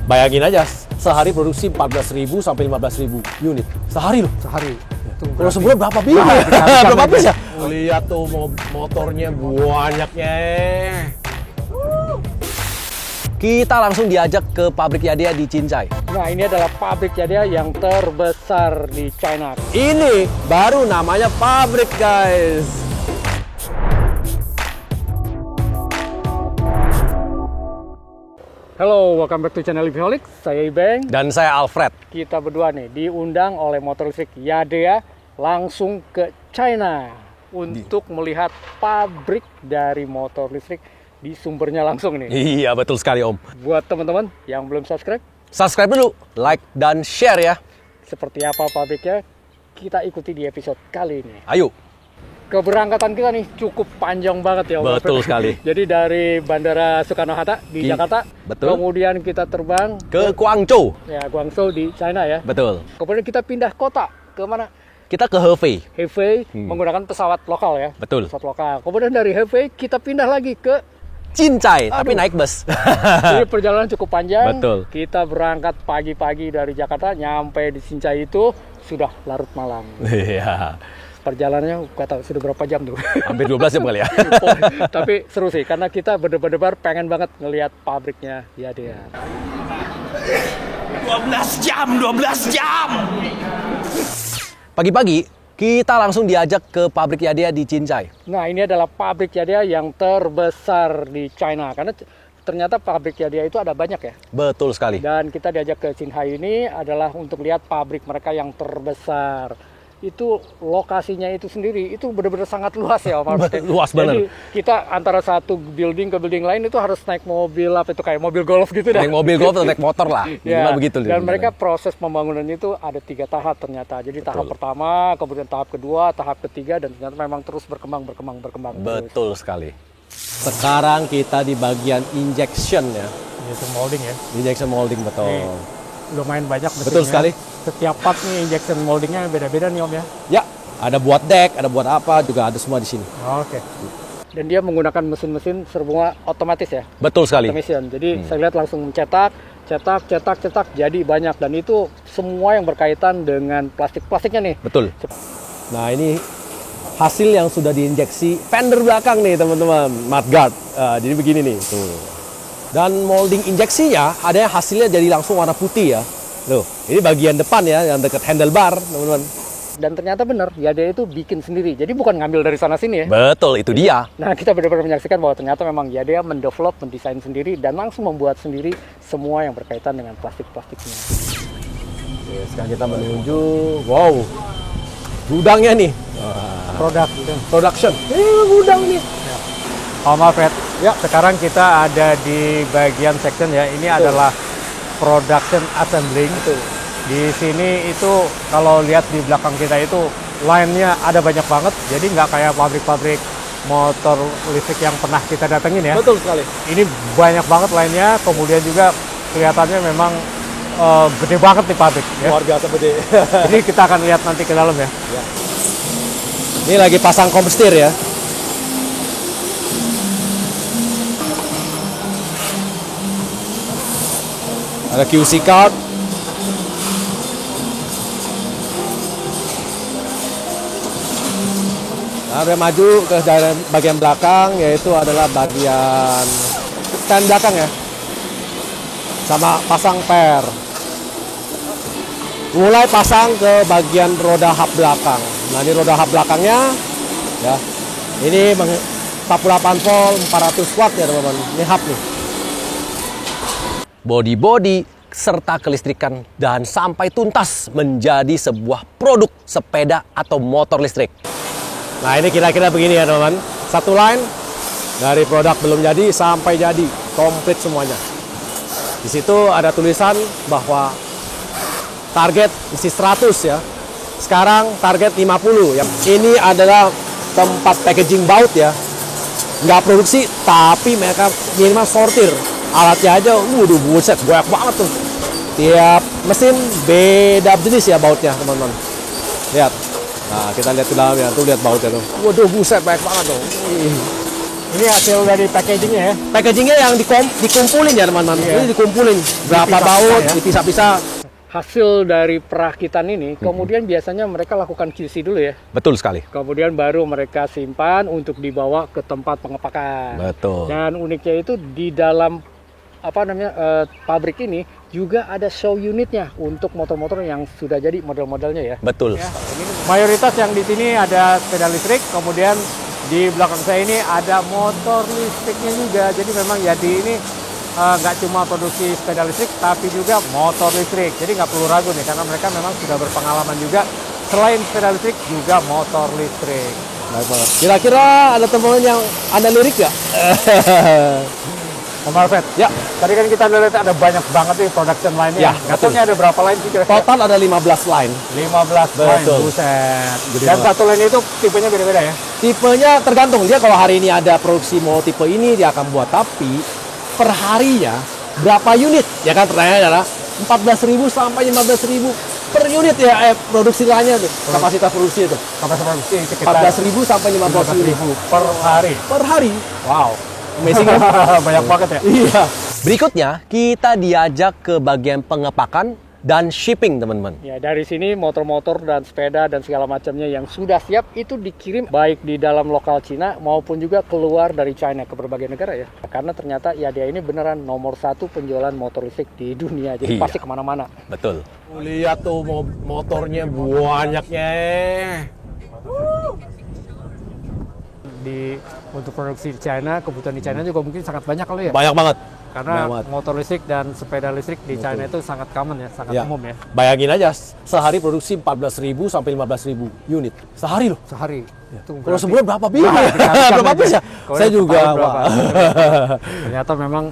Bayangin aja, sehari produksi 14.000 sampai 15.000 unit. Sehari loh. Sehari. Kalau sebulan berapa biji? Berapa biji ya? Lihat tuh motornya banyaknya. Kita langsung diajak ke pabrik Yadea di Cincai. Nah, ini adalah pabrik Yadea yang terbesar di China. Ini baru namanya pabrik, guys. Halo, welcome back to channel Liviholics. Saya Ibeng. Dan saya Alfred. Kita berdua nih diundang oleh motor listrik Yadea langsung ke China untuk melihat pabrik dari motor listrik di sumbernya langsung nih. Iya, betul sekali, Om. Buat teman-teman yang belum subscribe, Subscribe dulu, like dan share ya. seperti apa pabriknya, kita ikuti di episode kali ini. Ayo. Keberangkatan kita nih cukup panjang banget ya. Betul sekali. Jadi dari Bandara Soekarno-Hatta di Jakarta, betul. Kemudian kita terbang Ke Guangzhou. ya Guangzhou di China ya. Betul. Kemudian kita pindah kota ke mana? Kita ke Hefei. Hefei menggunakan pesawat lokal ya. Betul. Pesawat lokal. Kemudian dari Hefei kita pindah lagi ke Cincai, tapi naik bus. Jadi perjalanan cukup panjang. Betul. Kita berangkat pagi-pagi dari Jakarta, nyampe di Cincai itu sudah larut malam. Iya. Perjalanannya kata sudah berapa jam tuh? Hampir 12 jam kali ya. Tapi seru sih karena kita bener-bener pengen banget ngelihat pabriknya Yadea. 12 jam. Pagi-pagi, kita langsung diajak ke pabrik Yadea di Cincai. Nah, ini adalah pabrik Yadea yang terbesar di China karena ternyata pabrik Yadea itu ada banyak ya. Betul sekali. Dan kita diajak ke Qinghai ini adalah untuk lihat pabrik mereka yang terbesar. Itu lokasinya itu sendiri itu benar-benar sangat luas ya, Pak. Luas banget. Jadi kita antara satu building ke building lain itu harus naik mobil apa itu kayak mobil golf gitu dah. Naik mobil golf atau naik motor lah. Ya, Begitu. dan mereka proses pembangunannya itu ada 3 tahap ternyata. Jadi tahap pertama, kemudian tahap kedua, tahap ketiga, dan ternyata memang terus berkembang. Betul sekali. Sekarang kita di bagian injection ya. Itu molding ya. Injection molding, betul. Lumayan banyak Betul sekali. Setiap part nih injection moldingnya beda-beda nih Om ya. Ya, ada buat deck, ada buat apa, juga ada semua di sini. Oke. Dan dia menggunakan mesin-mesin semua otomatis ya. Betul sekali. Automation. Jadi saya lihat langsung mencetak, cetak, jadi banyak. Dan itu semua yang berkaitan dengan plastiknya nih. Betul. Nah, ini hasil yang sudah diinjeksi fender belakang nih teman-teman, mudguard. Jadi begini nih, tuh. Dan molding injeksinya ada yang hasilnya jadi langsung warna putih ya. Loh, ini bagian depan ya, yang dekat handlebar, teman-teman. Dan ternyata benar, Yadea itu bikin sendiri. Jadi bukan ngambil dari sana-sini ya. Betul, itu dia. Nah, kita benar-benar menyaksikan bahwa ternyata memang Yadea mendevelop, mendesain sendiri, dan langsung membuat sendiri semua yang berkaitan dengan plastiknya. Oke, sekarang kita menuju, wow, gudangnya nih. Production. Gudang nih. Oh maaf Fred, ya. Sekarang kita ada di bagian section ya. Ini adalah production assembling. Di sini itu kalau lihat di belakang kita itu line-nya ada banyak banget. Jadi nggak kayak pabrik-pabrik motor listrik yang pernah kita datengin ya. Betul sekali. Ini banyak banget line-nya. Kemudian juga kelihatannya memang gede banget nih pabrik. Ya. Luar biasa gede. Jadi kita akan lihat nanti ke dalam ya. Ini lagi pasang komstir ya. Ada QC card. Nah, kita maju ke bagian belakang, yaitu adalah bagian stand belakang ya. Sama pasang per. Mulai pasang ke bagian roda hub belakang. Nah, ini roda hub belakangnya ya. Ini 48 volt 400 watt ya, teman-teman. Ini hub nih. Body serta kelistrikan dan sampai tuntas menjadi sebuah produk sepeda atau motor listrik. Nah, ini kira-kira begini ya, teman-teman. Satu line dari produk belum jadi sampai jadi, komplit semuanya. Di situ ada tulisan bahwa target isi 100 ya. Sekarang target 50 ya. Ini adalah tempat packaging baut ya. Nggak produksi, tapi mereka minimal sortir. Alatnya aja, waduh buset, banyak banget tuh. Tiap mesin beda jenis ya bautnya, teman-teman. Lihat. Nah, kita lihat ke dalamnya, tuh lihat bautnya tuh. Waduh buset, banyak banget tuh. Ini hasil dari packagingnya ya. Packagingnya yang dikumpulin ya teman-teman. Iya. Ini dikumpulin. Berapa Dipisah-pisah baut, ya. dipisah-pisah. Hasil dari perakitan ini, kemudian biasanya mereka lakukan QC dulu ya. Betul sekali. Kemudian baru mereka simpan untuk dibawa ke tempat pengepakan. Betul. Dan uniknya itu di dalam pabrik ini juga ada show unitnya untuk motor-motor yang sudah jadi model-modelnya ya. Betul. Ya, ini mayoritas yang di sini ada sepeda listrik, kemudian di belakang saya ini ada motor listriknya juga. Jadi memang ya di ini nggak cuma produksi sepeda listrik, tapi juga motor listrik. Jadi nggak perlu ragu nih, karena mereka memang sudah berpengalaman juga. Selain sepeda listrik, juga motor listrik. Kira-kira ada teman yang Anda lirik nggak? Om Alfred, Ya, tadi kan kita lihat ada banyak banget nih production line-nya. Ya, Katanya ada berapa line sih kira-kira? total ada 15 line. 15 line, Betul. buset. Gede Dan banget. satu line itu tipenya beda-beda ya? Tipenya tergantung. Dia kalau hari ini ada produksi mau tipe ini, dia akan buat. Tapi per harinya berapa unit? Ya kan pertanyaannya adalah 14.000 sampai 15.000 per unit ya produksi lainnya tuh. Kapasitas produksi itu. Kapasitas produksi sekitar 14.000 sampai 15.000 per hari. per hari. Wow. Amazing kan? Banyak banget ya? Iya. Berikutnya kita diajak ke bagian pengepakan dan shipping teman-teman. Ya, dari sini motor-motor dan sepeda dan segala macamnya yang sudah siap itu dikirim baik di dalam lokal Cina maupun juga keluar dari China ke berbagai negara ya. Karena ternyata ya dia ini beneran nomor 1 penjualan motor listrik di dunia. Jadi Iya. pasti kemana-mana. Betul. Lihat tuh motornya banyaknya. Untuk produksi di China, kebutuhan di China juga mungkin sangat banyak kali ya. Banyak banget. Karena banyak banget. motor listrik dan sepeda listrik di China itu sangat common ya, sangat Ya. umum ya. Bayangin aja sehari produksi 14.000 sampai 15.000 unit. Sehari loh. Sehari. Itu Kalau berarti- sebulan berapa bis? Dikalikan Berapa aja. bis ya? Kalau Saya juga. setahun berapa? Wah. Ternyata memang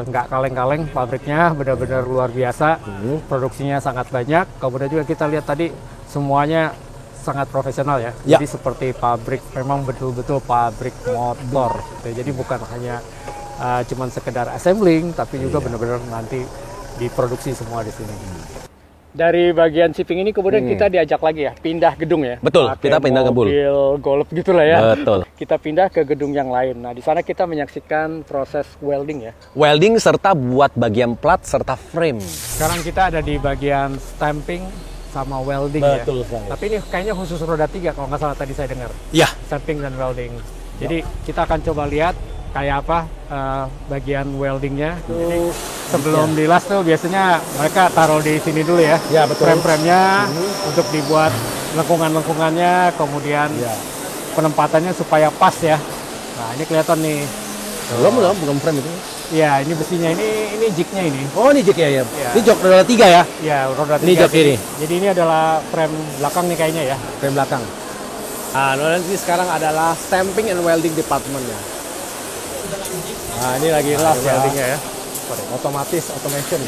nggak kaleng-kaleng pabriknya, benar-benar luar biasa. Produksinya sangat banyak. Kemudian juga kita lihat tadi semuanya sangat profesional ya. Ya. Jadi seperti pabrik, memang betul-betul pabrik motor. Gitu. Jadi bukan hanya cuman sekedar assembling, tapi juga benar-benar nanti diproduksi semua di sini. Dari bagian shipping ini kemudian kita diajak lagi ya, pindah gedung ya. Betul, Pakai kita pindah ke mobil golf gitulah ya. Betul. Kita pindah ke gedung yang lain. Nah, di sana kita menyaksikan proses welding ya. Welding serta buat bagian plat serta frame. Sekarang kita ada di bagian stamping sama welding Betul ya. sekali. Tapi ini kayaknya khusus roda 3 kalau nggak salah tadi saya dengar. Ya, Stamping dan welding. Jadi kita akan coba lihat kayak apa bagian weldingnya. Jadi sebelum dilas tuh biasanya mereka taruh di sini dulu ya. Ya, betul. Frame-frame-nya untuk dibuat lengkungan-lengkungannya, kemudian Ya. penempatannya supaya pas ya. Nah, ini kelihatan nih. belum frame itu. Ya, ini besinya, ini jignya ini. Oh, ini jok ya. Ya. Ini jok roda 3 ya. Ya, roda Ini 3. jok ini. Jadi ini adalah frame belakang nih kayaknya ya. Frame belakang. Nah, nanti sekarang adalah stamping and welding departmentnya. Nah, ini lagi las ya. Weldingnya ya. Otomatis, automation.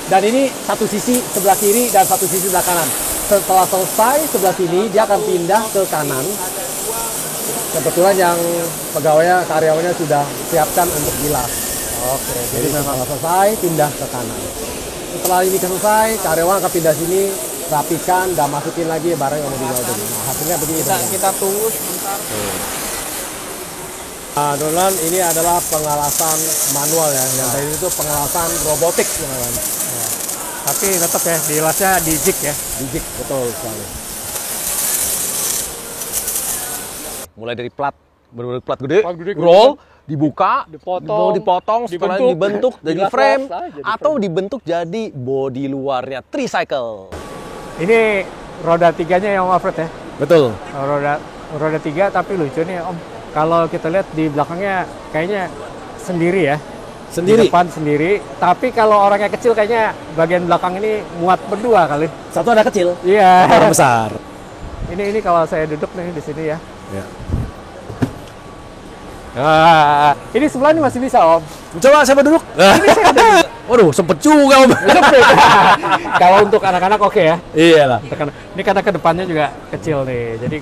Dan ini satu sisi sebelah kiri dan satu sisi sebelah kanan. Setelah selesai sebelah sini, dia akan pindah ke kanan. Kebetulan yang pegawainya, karyawannya sudah siapkan untuk dilas. Oke, Jadi setelah selesai, pindah ke kanan. Setelah ini selesai, karyawan akan pindah sini, rapikan, dan masukin lagi barang yang mau di-welding. Nah, hasilnya begini. kita tunggu sebentar. Nah, Dolan, ini adalah pengelasan manual ya. Yang tadi itu pengelasan robotik, teman-teman. Tapi tetap ya, dilasnya di jig ya. Dijik, betul sekali. Mulai dari plat, benar-benar plat gede, Plat gede, roll, dibuka, Dipotong, setelah dibentuk, dibentuk jadi dilas-las, frame, jadi atau dibentuk jadi bodi luarnya tricycle. Ini roda 3-nya ya Om Alfred ya. Betul. Roda 3 tapi lucu nih Om. Kalau kita lihat di belakangnya kayaknya sendiri ya. Sendiri. Di depan sendiri. Tapi kalau orangnya kecil kayaknya bagian belakang ini muat berdua kali. Satu ada kecil, Iya. satu ada besar. Ini kalau saya duduk nih di sini ya. Ya. Ini sebelah ini masih bisa Om. Coba siapa duduk? Waduh, sempet juga om. Kalau untuk anak-anak oke ya. Iyalah. Ini karena ke depannya juga kecil nih. Jadi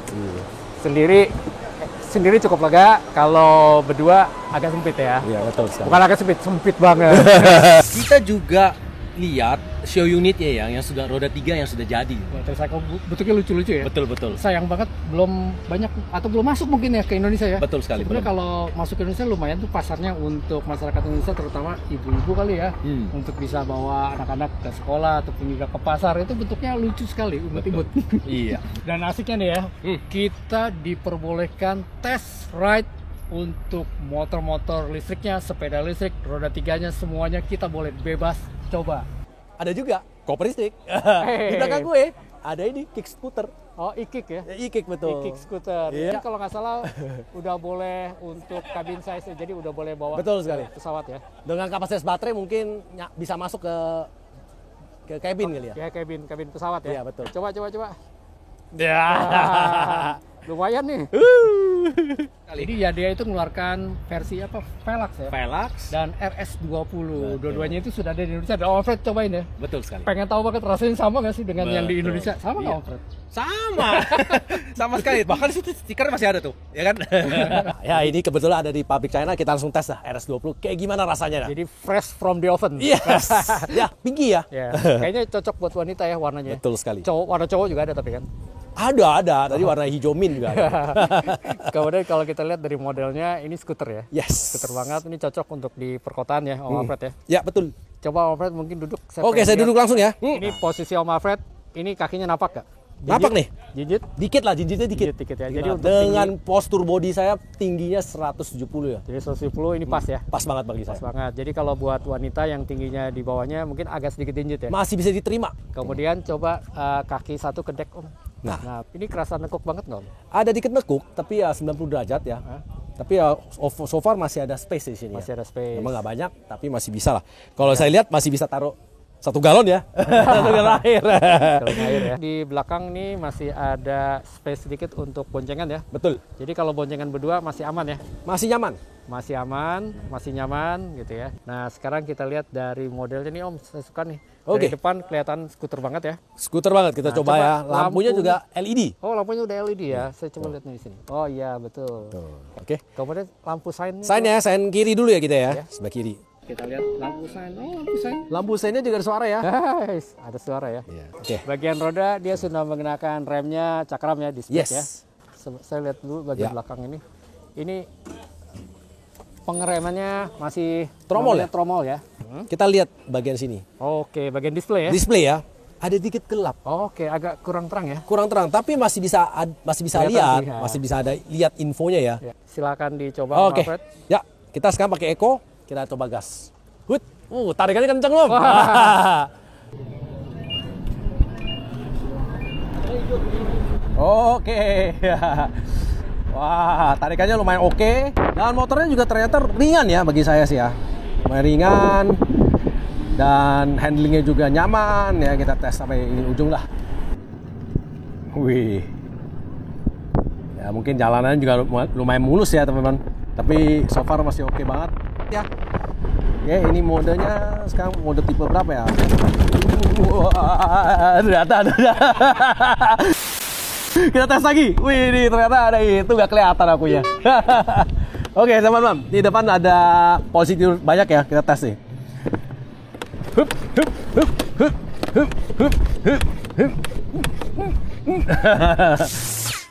sendiri cukup lega. Kalau berdua agak sempit ya. Iya betul sekali. Bukan agak sempit, sempit banget. Kita juga lihat show unitnya yang sudah roda 3 yang sudah jadi. Motorcycle bentuknya lucu-lucu ya. Betul. Sayang banget belum banyak atau belum masuk mungkin ya ke Indonesia ya. Betul sekali. Sebenarnya kalau masuk ke Indonesia lumayan tuh pasarnya untuk masyarakat Indonesia, terutama ibu-ibu kali ya, untuk bisa bawa anak-anak ke sekolah ataupun juga ke pasar. Itu bentuknya lucu sekali, imut-imut. Iya. Dan asiknya nih ya, kita diperbolehkan test ride untuk motor-motor listriknya, sepeda listrik, roda 3-nya, semuanya kita boleh bebas coba. Ada juga koper listrik. Di belakang gue ada ini kick scooter. Oh, e-kick ya? E-kick betul. E-kick scooter. Iya. Jadi kalau nggak salah udah boleh untuk cabin size, jadi udah boleh bawa Betul sekali. pesawat ya. Dengan kapasitas baterai mungkin bisa masuk ke cabin kali ya. Ya, cabin pesawat ya. Iya, betul. Coba. Ya. Lumayan nih. Jadi ya dia itu mengeluarkan versi apa? Velox ya. Velox Dan RS20. Dua-duanya itu sudah ada di Indonesia. Dan Alfred cobain ya. betul sekali. Pengen tahu banget rasanya sama nggak sih dengan yang di Betul. Indonesia? Sama nggak Iya. Alfred? Sama. Sama sekali. Bahkan itu stiker masih ada tuh, ya kan? Ya, ini kebetulan ada di pabrik China, kita langsung tes lah RS20 kayak gimana rasanya. Jadi fresh from the oven. Yes. Ya, tinggi ya. Ya, kayaknya cocok buat wanita ya warnanya. Betul sekali. Warna cowok juga ada tapi kan. Ada. Tadi warna hijau mint juga ada. Kemudian kalau kita lihat dari modelnya, ini skuter ya. Yes. Skuter banget, ini cocok untuk di perkotaan ya, Om Alfred ya. Ya, betul. Coba Om Alfred mungkin duduk. Oke, pengen saya lihat. duduk langsung ya. Ini posisi Om Alfred, ini kakinya napak gak? Napak nih? Jinjit? Dikit lah, jinjitnya dikit. Dikit ya. Jadi untuk dengan postur body saya tingginya 170 ya. Jadi 170 ini pas ya. Pas banget bagi Pas saya. banget. Jadi kalau buat wanita yang tingginya di bawahnya mungkin agak sedikit jinjit ya. Masih bisa diterima. Kemudian coba kaki satu kedek Om. Nah, Ini kerasa nekuk banget nggak Om? ada dikit nekuk, tapi ya 90 derajat ya. Tapi ya so far masih ada space di sini. Masih ya. ada space. Memang nggak banyak, tapi masih bisa lah. Kalau saya lihat masih bisa taruh 1 galon ya. 1 galon air. Galon air ya. Di belakang nih masih ada space sedikit untuk boncengan ya. Betul. Jadi kalau boncengan berdua masih aman ya. Masih nyaman. Masih aman, masih nyaman gitu ya. Nah sekarang kita lihat dari modelnya nih Om, saya suka nih. Dari Oke. depan kelihatan skuter banget ya. Skuter banget kita Nah, coba coba ya. Lampunya lampu- juga LED. Oh lampunya udah LED ya, saya coba lihat nih di sini. Oh iya betul. Oke. Kemudian lampu sign. Sign ya, sign kiri dulu ya kita ya. Ya. Sebelah kiri. Kita lihat lampu sign. Oh lampu sign. Lampu seinnya juga ada suara ya. Guys, ada suara ya. Iya. Oke. Bagian roda dia sudah menggunakan remnya cakram ya, display Yes. ya. Saya lihat dulu bagian Ya. belakang ini. Ini pengeremannya masih Tromol namanya ya? Tromol ya. Kita lihat bagian sini. Oke, bagian display ya. Display ya. Ada dikit gelap. Oke, agak kurang terang ya. Kurang terang, tapi masih bisa Kelihatan lihat, sih, ya. masih bisa ada lihat infonya ya. Ya, silakan dicoba Oke. Alfred. Ya, kita sekarang pakai Eco, kita coba gas. Hut. Tarikannya kenceng belum? Oke. Wah, tarikannya lumayan oke. Dan motornya juga ternyata ringan ya bagi saya sih ya. Lumayan ringan. Dan handlingnya juga nyaman ya. Kita tes sampai ini ujung lah. Wih. Ya mungkin jalanannya juga lumayan mulus ya teman-teman. Tapi so far masih oke banget ya. Oke, ini modenya sekarang mode tipe berapa ya? Wah, ternyata ada. Kita tes lagi. Wih, ini ternyata ada itu nggak kelihatan akunya. Oke, teman-teman. Di depan ada posisi banyak ya. Kita tes nih. Hup, hup, hup, hup, hup, hup, hup, hup.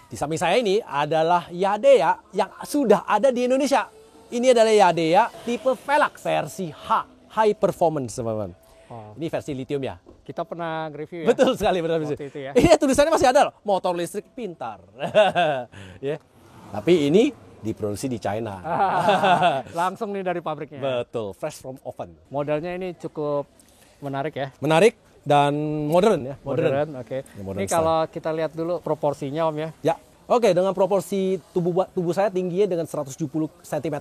Di samping saya ini adalah Yadea yang sudah ada di Indonesia. Ini adalah Yadea tipe Velox versi H, High Performance, teman-teman. Oh. Ini versi lithium ya. Kita pernah review ya. Betul sekali, benar. Waktu itu ya. Ini tulisannya masih ada loh, motor listrik pintar. Ya. Tapi ini diproduksi di China. Langsung nih dari pabriknya. Betul, fresh from oven. Modelnya ini cukup menarik ya. Menarik dan modern ya. Modern, oke. Ya, modern Ini style. kalau kita lihat dulu proporsinya Om ya. Ya, oke, dengan proporsi tubuh saya tingginya dengan 170 cm,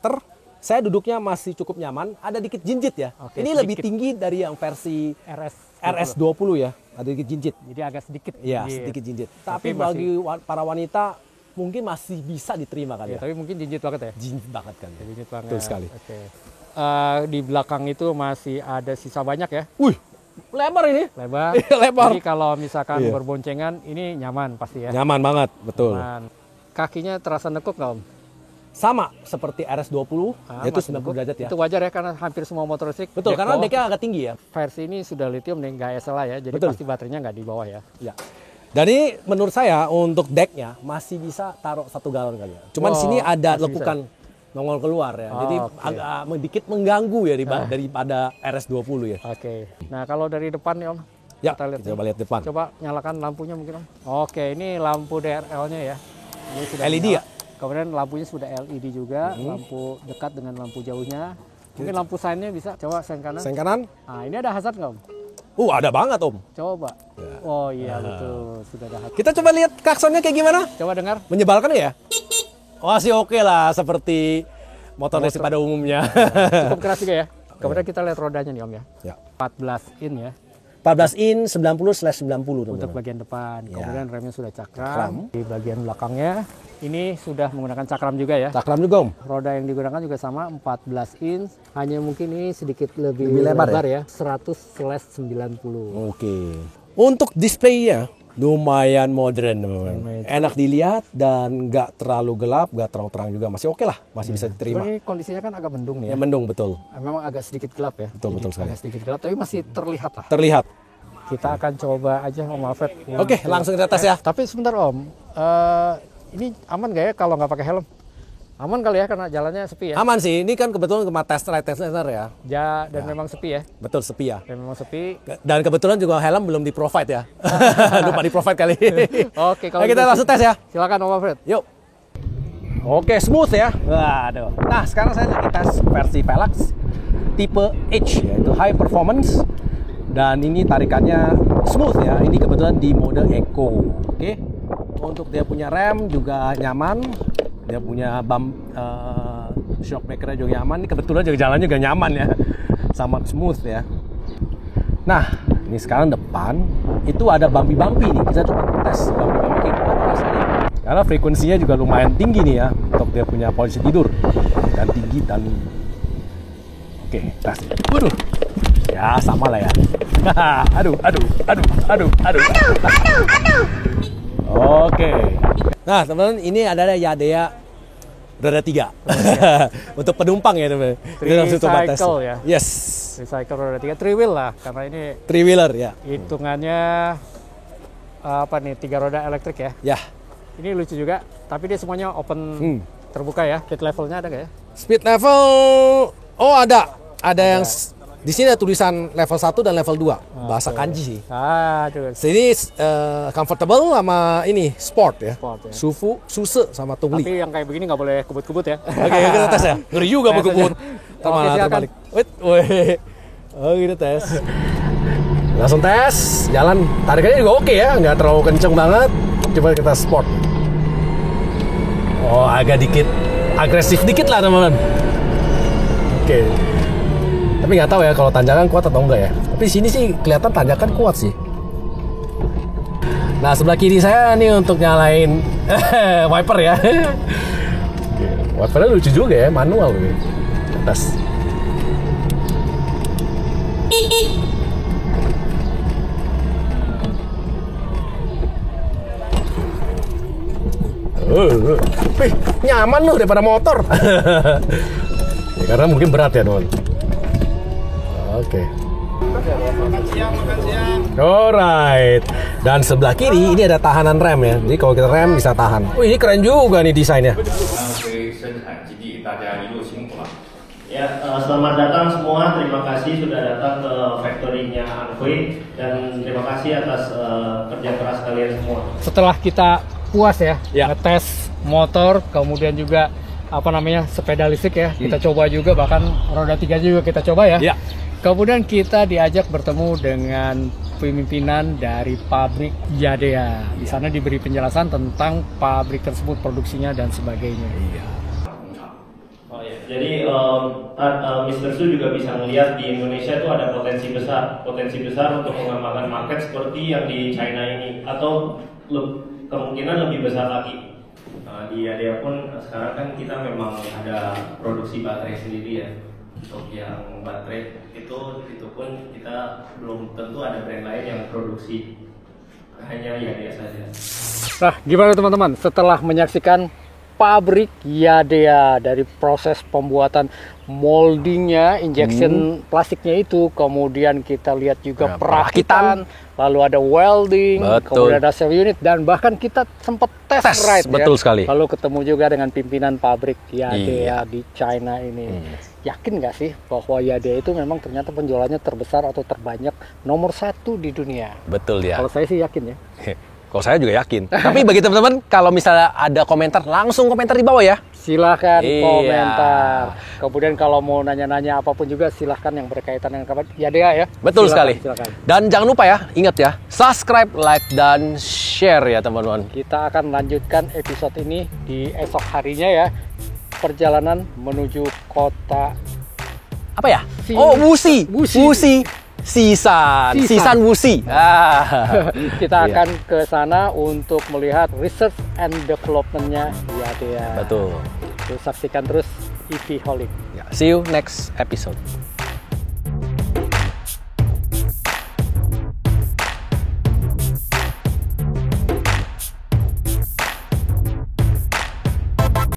saya duduknya masih cukup nyaman, ada dikit jinjit ya. Oke, Ini sedikit. lebih tinggi dari yang versi RS. RS20 ya, ada dikit jinjit. Jadi agak sedikit. Iya, Iya. sedikit jinjit. Tapi Tapi bagi para wanita mungkin masih bisa diterima kali Ya, ya. tapi mungkin jinjit banget ya. Jinjit banget kan. ya. Jinjit banget. Betul sekali. Oke. Di belakang itu masih ada sisa banyak ya. Wih, lebar ini. Lebar. Iya, lebar. Jadi kalau misalkan Iya. berboncengan ini nyaman pasti ya. Nyaman banget, betul. Nyaman. Kakinya terasa nekuk nggak Om? sama seperti RS20, yaitu 90 derajat ya. Itu wajar ya, karena hampir semua motor listrik. Betul, karena deknya agak tinggi ya. Versi ini sudah lithium nih, nggak SLA ya, jadi Betul. pasti baterainya nggak di bawah ya. Ya. Dan ini menurut saya untuk deknya masih bisa taruh 1 galon kali ya. Cuman sini ada masih lekukan nongol keluar ya. Oh, Jadi oke. agak sedikit mengganggu ya daripada RS20 ya. Oke. Nah, kalau dari depan nih Om, Ya, kita lihat coba lihat depan. Coba nyalakan lampunya mungkin Om. Oke, ini lampu DRL-nya ya. Ini sudah LED nyala. ya? Kemudian lampunya sudah LED juga, lampu dekat dengan lampu jauhnya. Mungkin lampu sign-nya bisa. Coba sen kanan. Sen kanan. Nah, ini ada hazard nggak Om? Ada banget Om. Coba. Oh iya betul, sudah ada hazard. Kita coba lihat klaksonnya kayak gimana. Coba dengar. Menyebalkan ya? Wah sih oke lah, seperti motor listrik pada umumnya. Cukup keras juga ya. Kemudian kita lihat rodanya nih Om ya. Ya. 14 in ya 14 in 90/90 untuk teman-teman. bagian depan. Ya. Kemudian remnya sudah Cakram. cakram. Di bagian belakangnya ini sudah menggunakan cakram juga ya. Cakram juga Om. Roda yang digunakan juga sama 14 in, hanya mungkin ini sedikit lebih lebar lebar ya. 100/90. Oke. Untuk displaynya lumayan modern teman-teman. Enak dilihat dan nggak terlalu gelap, nggak terlalu terang juga. Masih oke lah, masih bisa diterima. Ini kondisinya kan agak mendung nih Ya ya. mendung betul. Memang agak sedikit gelap ya. Betul sekali. Agak sedikit gelap tapi masih terlihat lah. Terlihat. Kita akan coba aja Om Alfred. Oke, langsung kita tes ya. Tapi sebentar Om, ini aman nggak ya kalau nggak pakai helm? Aman kali ya karena jalannya sepi ya? Aman sih, ini kan kebetulan cuma test ride ya. Dan memang sepi ya? Betul, sepi ya. Dan memang sepi. Dan kebetulan juga helm belum di-provide ya. Lupa di-provide kali. Oke, kalau Nah, kita gitu langsung tes ya. silakan Om Alfred. Yuk. Oke, smooth ya. Waduh. Nah, sekarang saya lagi tes versi Velox tipe H, yaitu high performance. Dan ini tarikannya smooth ya. Ini kebetulan di mode Eco. Oke. Untuk dia punya rem juga nyaman. Dia punya shock breaker juga nyaman. Ini kebetulan juga jalannya juga nyaman ya. Sama smooth ya. Nah, ini sekarang depan itu ada bumpy-bumpy nih. Kita coba tes bumpy-bumpy kayak gimana rasanya. Karena frekuensinya juga lumayan tinggi nih ya untuk dia punya posisi tidur. Dan tinggi dan oke, tes. Waduh. Ya, sama lah ya. aduh. Oke. Nah, teman-teman, ini adalah Yadea roda 3. Untuk penumpang ya, teman-teman. Kita langsung coba tes. Tricycle ya? Yes. Recycle roda 3, 3 wheel lah karena ini 3 wheeler ya. hitungannya apa nih, 3 roda elektrik ya. Ya. Ini lucu juga, tapi dia semuanya open terbuka ya. Speed levelnya ada nggak ya? Speed level ada. Ada yang di sini ada tulisan level 1 dan level 2. Bahasa kanji sih. Aduh. Sini comfortable sama ini sport ya. Sport ya. Suse sama tungli. Tapi yang kayak begini nggak boleh kebut-kebut ya. Oke, kita tes ya. Ngeri juga Tes berkebut. aja. Oke, silakan. Terbalik. Wait. Oh, kita tes. Langsung tes. Jalan tarikannya juga oke ya, nggak terlalu kenceng banget. Coba kita sport. Oh, agak dikit agresif dikit lah teman-teman. Oke. Tapi nggak tahu ya kalau tanjakan kuat atau enggak ya. Tapi sini sih kelihatan tanjakan kuat sih. Nah, sebelah kiri saya nih untuk nyalain wiper ya. Oke, wipernya lucu juga ya, manual gitu. Atas. Nyaman loh daripada motor. Ya, karena mungkin berat ya, Don. Oke. Alright. Dan sebelah kiri ini ada tahanan rem ya. Jadi kalau kita rem bisa tahan. Oh, ini keren juga nih desainnya. Ya, selamat datang semua. Terima kasih sudah datang ke factory-nya Anhui dan terima kasih atas kerja keras kalian semua. Setelah kita puas ya, Ya. ngetes motor, kemudian juga sepeda listrik ya, kita coba juga, bahkan roda 3 juga kita coba ya. Ya. Kemudian kita diajak bertemu dengan pimpinan dari pabrik Yadea. Di sana diberi penjelasan tentang pabrik tersebut, produksinya dan sebagainya. Oh ya, jadi Mr. Su juga bisa melihat di Indonesia itu ada potensi besar untuk mengembangkan market seperti yang di China ini atau kemungkinan lebih besar lagi. Di Yadea pun sekarang kan kita memang ada produksi baterai sendiri ya. Untuk yang baterai itu pun kita belum tentu ada brand lain yang produksi, hanya Yadea saja. Nah, gimana teman-teman? Setelah menyaksikan pabrik Yadea, dari proses pembuatan moldingnya, injection plastiknya itu, kemudian kita lihat juga Nah, perakitan, lalu ada welding, Betul. kemudian ada cell unit, dan bahkan kita sempat tes ride betul ya. sekali. Lalu ketemu juga dengan pimpinan pabrik Iya. Yadea di China ini. Yakin nggak sih bahwa Yadea itu memang ternyata penjualannya terbesar atau terbanyak, nomor 1 di dunia? Betul ya. Kalau saya sih yakin ya. Kalau saya juga yakin. Tapi bagi teman-teman, kalau misalnya ada komentar, langsung komentar di bawah ya. Silahkan Iya. komentar. Kemudian kalau mau nanya-nanya apapun juga silahkan yang berkaitan dengan kabar Yadea ya. Betul sekali. Silakan. Dan jangan lupa ya, ingat ya, subscribe, like, dan share ya teman-teman. Kita akan lanjutkan episode ini di esok harinya ya. Perjalanan menuju kota Apa ya? Si- Oh, Wuxi. Wuxi. Wuxi. Sisan Wuxi. kita Iya. akan ke sana untuk melihat research and development-nya Yadea. Betul. Terus saksikan terus EV Holic. Ya, see you next episode.